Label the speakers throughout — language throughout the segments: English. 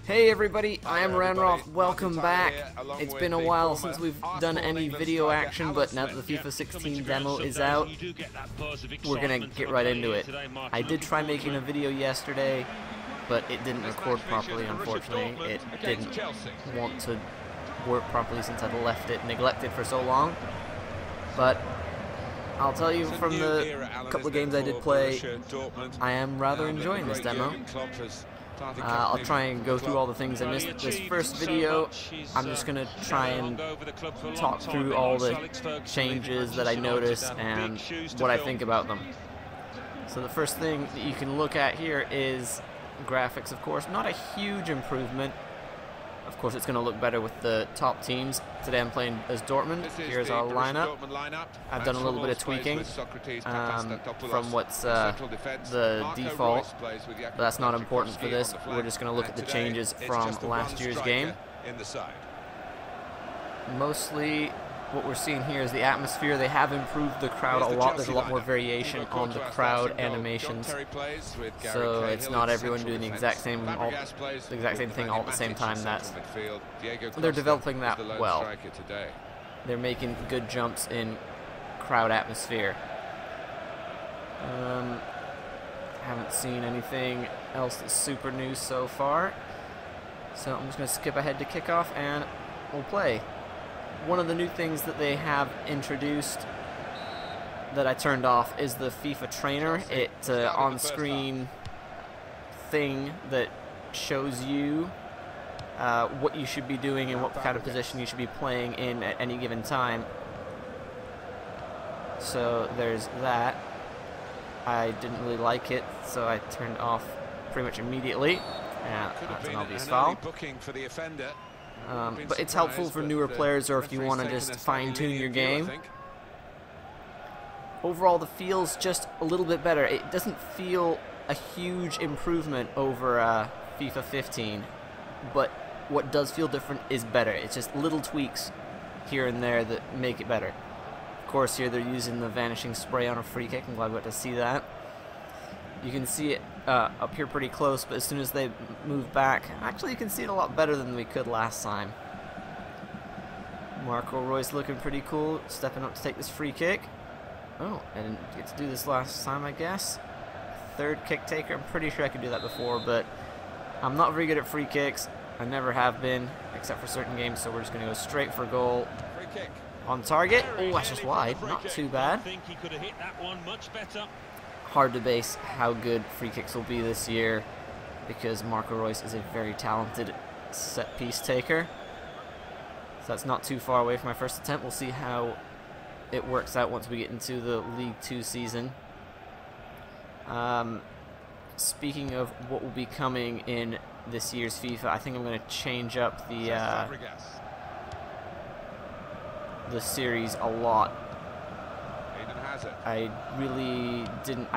Speaker 1: Hey everybody, I am Ranroth. Welcome back. It's been a while since we've done any video action, but now that the FIFA 16 demo is out, we're gonna get right into it. I did try making a video yesterday, but it didn't record properly, unfortunately. It didn't want to work properly since I'd left it neglected for so long. But I'll tell you, from the couple of games I did play, I am rather enjoying this demo. I'll try and go through all the things I missed. This first video, I'm just going to try and talk through all the changes that I noticed and what I think about them. So the first thing that you can look at here is graphics, of course. Not a huge improvement. Of course, it's going to look better with the top teams. Today I'm playing as Dortmund. Here's our lineup. I've done a little bit of tweaking from what's the default, but that's not important for this. We're just going to look at the changes from last year's game. Mostly what we're seeing here is the atmosphere. They have improved the crowd a lot. There's a lot more variation on the crowd animations, so it's not everyone doing the exact same thing all at the same time. They're developing that well. They're making good jumps in crowd atmosphere. Haven't seen anything else that's super new so far, so I'm just going to skip ahead to kickoff and we'll play. One of the new things that they have introduced that I turned off is the FIFA trainer. It's an on-screen thing that shows you what you should be doing and what kind of position you should be playing in at any given time. So there's that. I didn't really like it, so I turned off pretty much immediately. Yeah, that's an obvious foul. But it's helpful for newer players or if you want to just fine-tune your game. Overall, the feel's just a little bit better. It doesn't feel a huge improvement over FIFA 15, but what does feel different is better. It's just little tweaks here and there that make it better. Of course, here they're using the vanishing spray on a free kick. I'm glad we got to see that. You can see it up here pretty close, but as soon as they move back, actually you can see it a lot better than we could last time. Marco Reus looking pretty cool, stepping up to take this free kick. Oh, I didn't get to do this last time, I guess. Third kick taker. I'm pretty sure I could do that before, but I'm not very good at free kicks. I never have been, except for certain games, so we're just going to go straight for goal. On target. Oh, that's just wide. Not too bad. Hard to base how good free kicks will be this year because Marco Reus is a very talented set piece taker. So that's not too far away from my first attempt. We'll see how it works out once we get into the League 2 season. Speaking of what will be coming in this year's FIFA, I think I'm going to change up the series a lot. I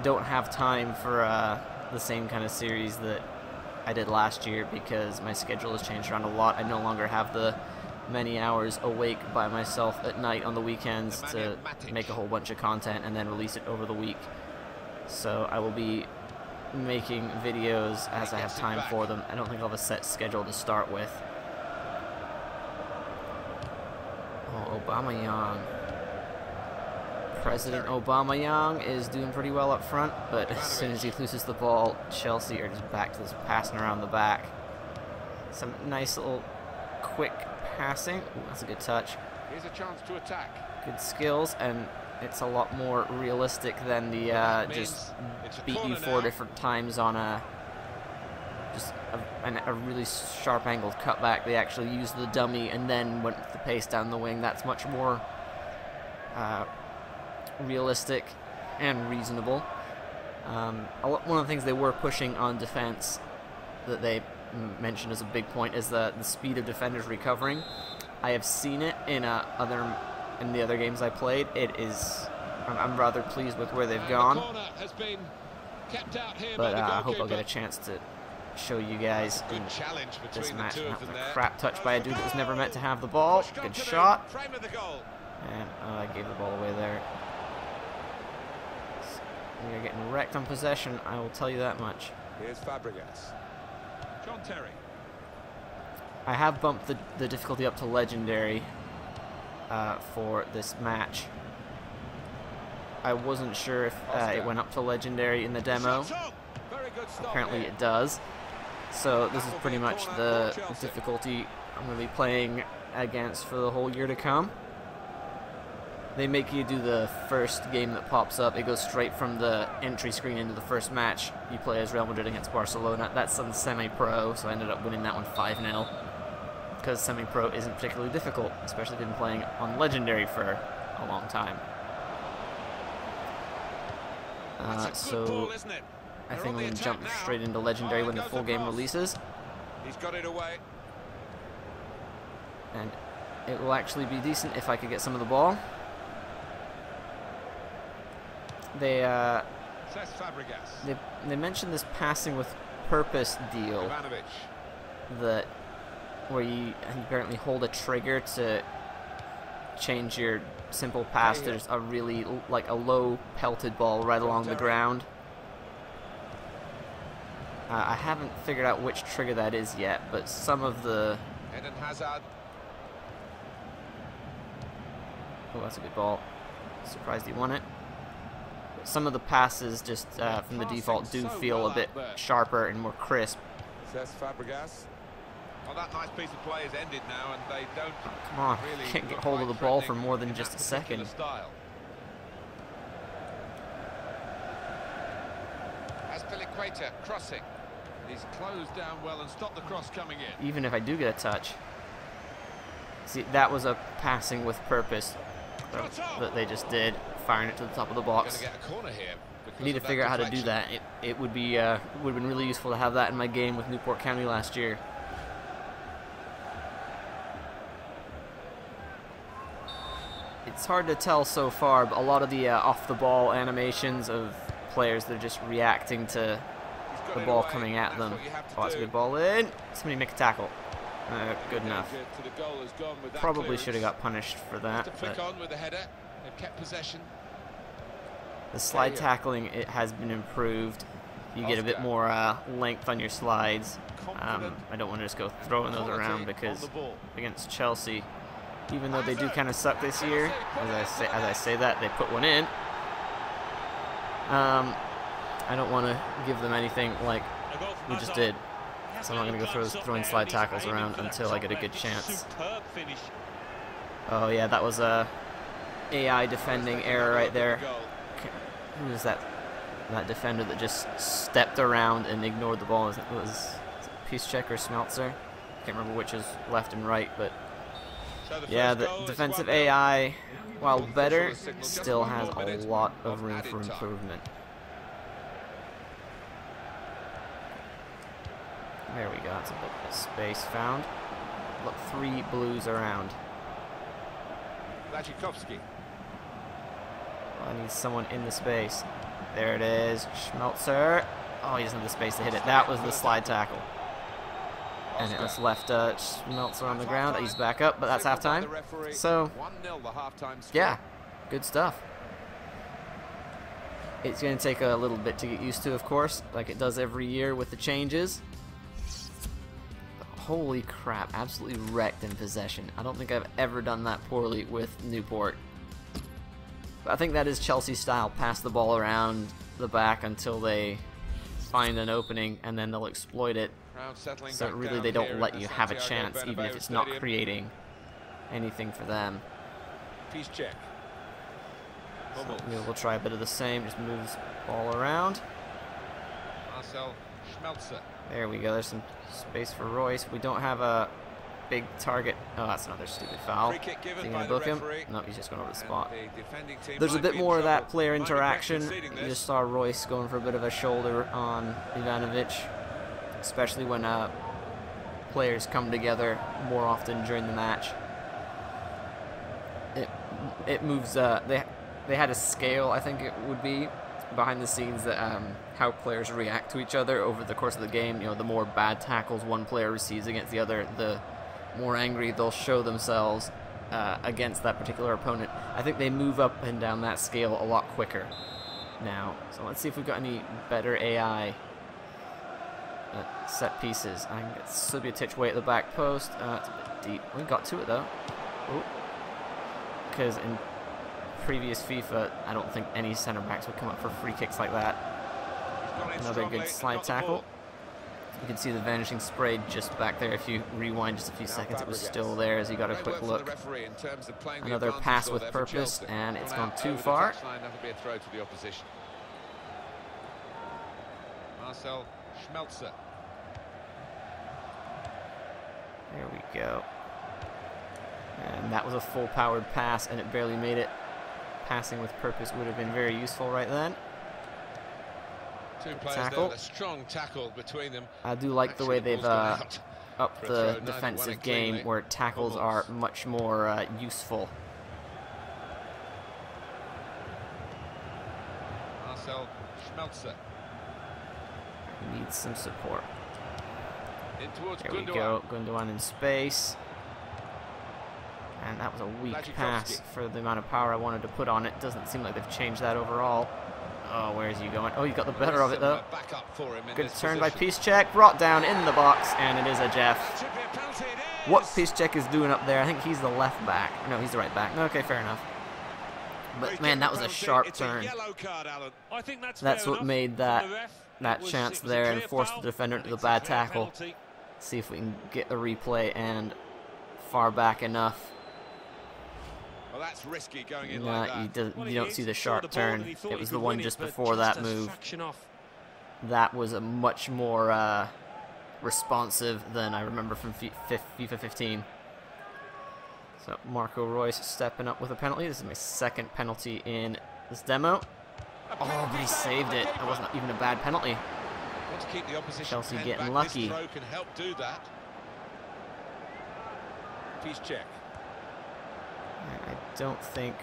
Speaker 1: don't have time for the same kind of series that I did last year because my schedule has changed around a lot. I no longer have the many hours awake by myself at night on the weekends to make a whole bunch of content and then release it over the week. So I will be making videos as I have time for them. I don't think I'll have a set schedule to start with. Oh, Aubameyang. President Aubameyang is doing pretty well up front, but as soon as he loses the ball, Chelsea are just back to this passing around the back. Some nice little quick passing. Ooh, that's a good touch.
Speaker 2: Here's a chance to attack.
Speaker 1: Good skills, and it's a lot more realistic than the just beat you 4 different times on a really sharp angled cutback. They actually used the dummy and then went with the pace down the wing. That's much more realistic and reasonable. One of the things they were pushing on defense that they mentioned as a big point is the speed of defenders recovering. I have seen it in the other games I played. I'm rather pleased with where they've gone, but I hope I'll get a chance to show you guys in this match. That was a crap touch by a dude that was never meant to have the ball. Good shot, and I gave the ball away there. We are getting wrecked on possession, I will tell you that much.
Speaker 2: Here's Fabregas. John Terry.
Speaker 1: I have bumped the difficulty up to legendary for this match. I wasn't sure if it went up to legendary in the demo. Apparently it does. So this is pretty much the difficulty I'm going to be playing against for the whole year to come. They make you do the first game that pops up. It goes straight from the entry screen into the first match. You play as Real Madrid against Barcelona. That's on semi-pro, so I ended up winning that one 5-0. Because semi-pro isn't particularly difficult, especially been playing on legendary for a long time. So I think I'm going to jump straight into legendary when the full game releases.
Speaker 2: He's got it away.
Speaker 1: And it will actually be decent if I could get some of the ball. They mentioned this passing with purpose deal, that where you apparently hold a trigger to change your simple pass. There's a really like a low pelted ball right along the ground. I haven't figured out which trigger that is yet, but some of the oh, that's a good ball. Surprised he won it. Some of the passes just from the default do feel a bit sharper and more crisp.
Speaker 2: Well, that nice piece of play is ended now, and they don't.
Speaker 1: Oh, come on, really can't get hold of the ball for more than just a second.
Speaker 2: Aspilicueta crossing. He's closed down well and stopped the cross coming in.
Speaker 1: Even if I do get a touch. See, that was a passing with purpose that they just did, firing it to the top of the box. I need to figure out how to do that. It would be would have been really useful to have that in my game with Newport County last year. It's hard to tell so far, but a lot of the off-the-ball animations of players that are just reacting to the ball coming at them. Oh, that's a good ball in. Somebody make a tackle. Good enough. Probably should have got punished for that. But the slide tackling, it has been improved. You get a bit more length on your slides. I don't want to just go throwing those around because against Chelsea, even though they do kind of suck this year, as I say that, they put one in. I don't want to give them anything like we just did. So I'm not going to go throwing slide tackles around until I get a good chance. Oh yeah, that was a AI defending error right there. Who was that? That defender that just stepped around and ignored the ball. It was Piszczek or Smeltzer. Can't remember which is left and right, but yeah, the defensive AI, while better, still has a lot of room for improvement. There we go, that's a bit of space found. Look, 3 blues around.
Speaker 2: Lajikovsky.
Speaker 1: I need someone in the space. There it is, Schmelzer. Oh, he doesn't have the space to hit it. That was the slide tackle. And it was left Schmelzer on the ground. He's back up, but that's halftime. So, yeah, good stuff. It's going to take a little bit to get used to, of course, like it does every year with the changes. Holy crap, absolutely wrecked in possession. I don't think I've ever done that poorly with Newport. But I think that is Chelsea style. Pass the ball around the back until they find an opening, and then they'll exploit it. So really they don't let you have a chance, even if it's not creating anything for them. So we'll try a bit of the same, just moves ball around. There we go, there's some space for Royce. We don't have a big target. Oh, that's another stupid foul. Is he going to book him? No, he's just going over the spot. There's a bit more of that player interaction. You just saw Royce going for a bit of a shoulder on Ivanovic, especially when players come together more often during the match. It moves, they had a scale, I think it would be, behind the scenes, that how players react to each other over the course of the game. You know, the more bad tackles one player receives against the other, the more angry they'll show themselves against that particular opponent. I think they move up and down that scale a lot quicker now. So let's see if we've got any better AI. set pieces. I can get Subotic way at the back post. It's a bit deep. We got to it though. Because in previous FIFA, I don't think any centre backs would come up for free kicks like that. Another good slide tackle. You can see the vanishing spray just back there. If you rewind just a few seconds, it was still there as you got a quick look. Another pass with purpose, and it's gone too far.
Speaker 2: Marcel Schmelzer.
Speaker 1: There we go. And that was a full-powered pass, and it barely made it. Passing with purpose would have been very useful right then.
Speaker 2: Two players there, a strong tackle between them.
Speaker 1: I do like the way they've upped the defensive game, where tackles are much more useful.
Speaker 2: Marcel Schmelzer.
Speaker 1: Needs some support.
Speaker 2: In towards
Speaker 1: there we go, Gundogan in space. And that was a weak pass for the amount of power I wanted to put on it. Doesn't seem like they've changed that overall. Oh, where is he going? Oh, he got the better of it though. Good turn by Piszczek, brought down in the box, and it is a Jeff. What Piszczek is doing up there, I think he's the left back. No, he's the right back. Okay, fair enough. But man, that was a sharp turn. That's what made that chance there and forced the defender into the bad tackle. See if we can get a replay and far back enough.
Speaker 2: Well, that's risky going in like that.
Speaker 1: You don't see the sharp turn. It was the one just before that move. That was a much more responsive than I remember from FIFA 15. So Marco Reus stepping up with a penalty. This is my second penalty in this demo. Oh, but he saved it. That wasn't even a bad penalty. Chelsea getting lucky.
Speaker 2: Piszczek.
Speaker 1: I don't think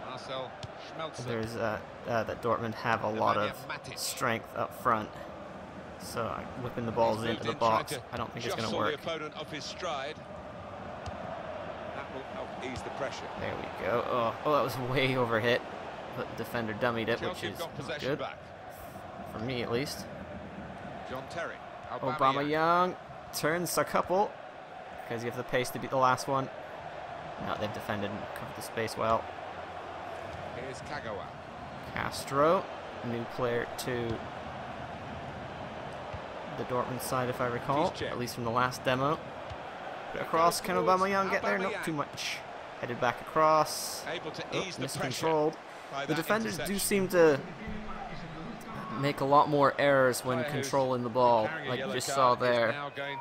Speaker 2: Marcel Schmelzer.
Speaker 1: there's that Dortmund have a lot of strength up front. So whipping the balls into the box, I don't think it's going to work.
Speaker 2: The opponent off his stride. That will help ease the pressure.
Speaker 1: There we go. Oh, that was way overhit. But the defender dummied it, which is not good. For me, at least.
Speaker 2: John Terry.
Speaker 1: Aubameyang turns a couple. Because you have the pace to beat the last one. No, they've defended and covered the space well.
Speaker 2: Here's Kagawa.
Speaker 1: Castro, new player to the Dortmund side, if I recall, at least from the last demo. Put across, can Aubameyang get there? Not too much. Headed back across.
Speaker 2: Able to ease the
Speaker 1: miscontrolled. The defenders do seem to make a lot more errors when controlling the ball, like you just saw there.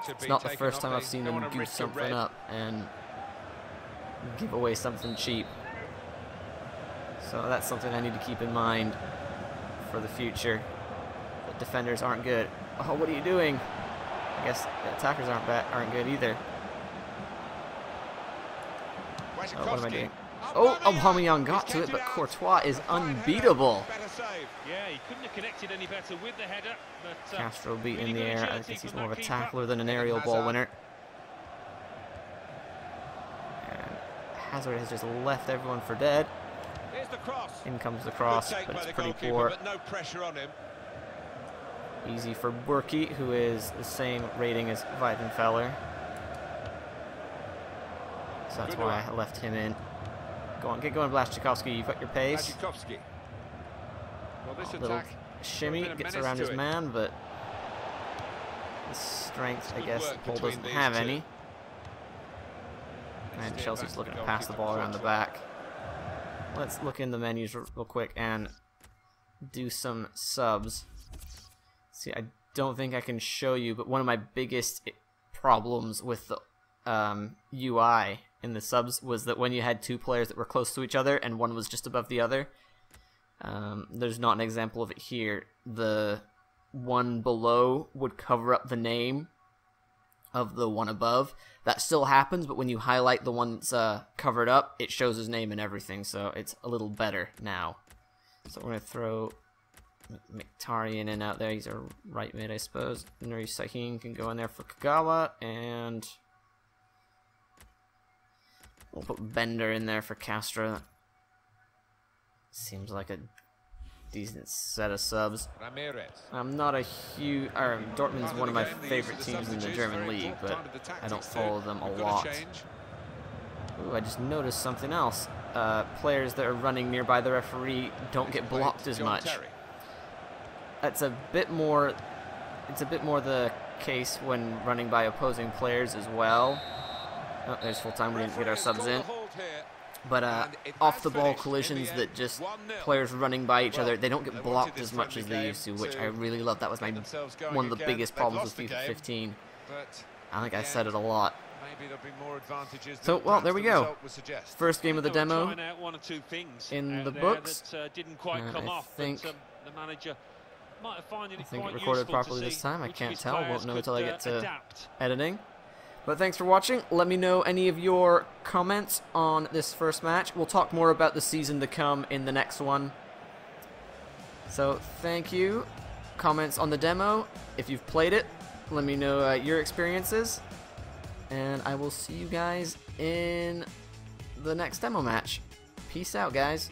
Speaker 1: It's not the first time I've seen them do something up and give away something cheap. So that's something I need to keep in mind for the future. The defenders aren't good. Oh, what are you doing? I guess the attackers aren't good either. Oh, what am I doing? Oh, Aubameyang got to it, but Courtois is unbeatable.
Speaker 3: Yeah, he couldn't have connected any better with the header. But,
Speaker 1: Castro beat in the air. I guess he's more of a tackler than an aerial ball winner. And Hazard has just left everyone for dead. In comes the cross, but it's pretty poor.
Speaker 2: No pressure on him.
Speaker 1: Easy for Burki, who is the same rating as Weidenfeller. So that's why I left him in. Go on, get going, Blaszczykowski. You've got your pace.
Speaker 2: Well, this
Speaker 1: little shimmy gets around his man, but his strength, I guess, Paul doesn't have any. And Chelsea's looking to pass the ball around the back. Let's look in the menus real quick and do some subs. See, I don't think I can show you, but one of my biggest problems with the UI in the subs was that when you had two players that were close to each other and one was just above the other, there's not an example of it here. The one below would cover up the name of the one above. That still happens, but when you highlight the one that's covered up, it shows his name and everything, so it's a little better now. So we're going to throw Mkhitaryan in out there. He's a right mid, I suppose. Nuri Sahin can go in there for Kagawa, and we'll put Bender in there for Castro. Seems like a decent set of subs.
Speaker 2: Ramirez.
Speaker 1: I'm not a huge... Dortmund's one of my favorite teams in the German league, but I don't follow them a lot. Ooh, I just noticed something else. Players that are running nearby the referee don't get blocked as much. That's a bit more... It's a bit more the case when running by opposing players as well. Oh, there's full time. We didn't get our subs in. But off-the-ball collisions that just players running by each other, they don't get blocked as much as they used to, which I really love. That was one of the biggest problems with FIFA 15. I think I said it a lot. So, well, there we go. First game of the demo in the books. I think it recorded properly this time. I can't tell. Won't know until I get to editing. But thanks for watching. Let me know any of your comments on this first match. We'll talk more about the season to come in the next one. So thank you. Comments on the demo. If you've played it, let me know your experiences. And I will see you guys in the next demo match. Peace out, guys.